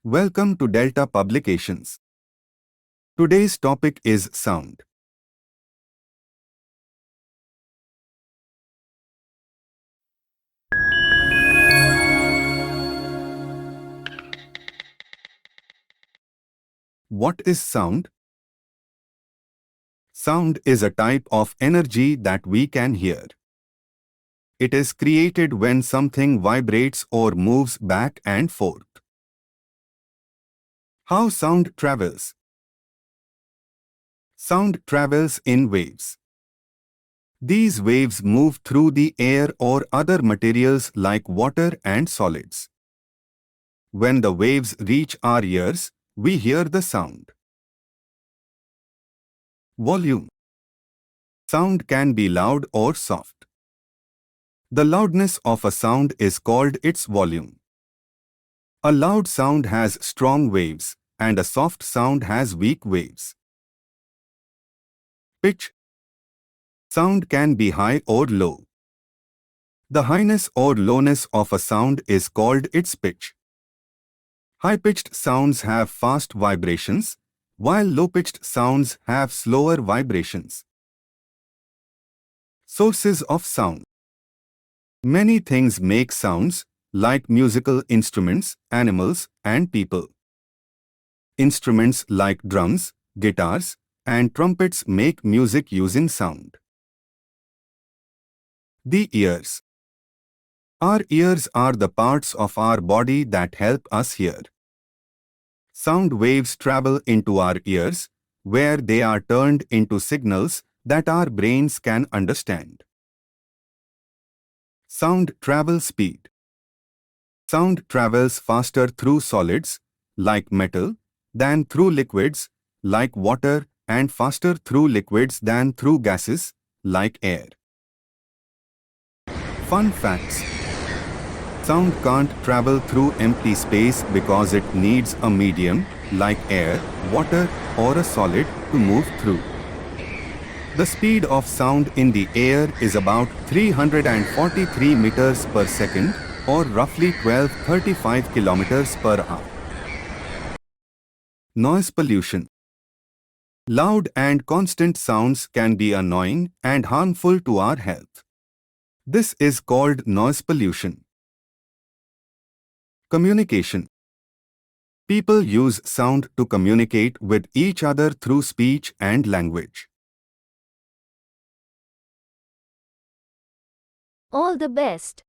Welcome to Delta Publications. Today's topic is sound. What is sound? Sound is a type of energy that we can hear. It is created when something vibrates or moves back and forth. How sound travels? Sound travels in waves. These waves move through the air or other materials like water and solids. When the waves reach our ears, we hear the sound. Volume. Sound can be loud or soft. The loudness of a sound is called its volume. A loud sound has strong waves, and a soft sound has weak waves. Pitch. Sound can be high or low. The highness or lowness of a sound is called its pitch. High-pitched sounds have fast vibrations, while low-pitched sounds have slower vibrations. Sources of sound. Many things make sounds, like musical instruments, animals, and people. Instruments like drums, guitars, and trumpets make music using sound. The ears. Our ears are the parts of our body that help us hear. Sound waves travel into our ears, where they are turned into signals that our brains can understand. Sound travel speed. Sound travels faster through solids, like metal, than through liquids, like water, and faster through liquids than through gases, like air. Fun facts. Sound can't travel through empty space because it needs a medium, like air, water, or a solid, to move through. The speed of sound in the air is about 343 meters per second, or roughly 1235 kilometers per hour. Noise pollution. Loud and constant sounds can be annoying and harmful to our health. This is called noise pollution. Communication. People use sound to communicate with each other through speech and language. All the best.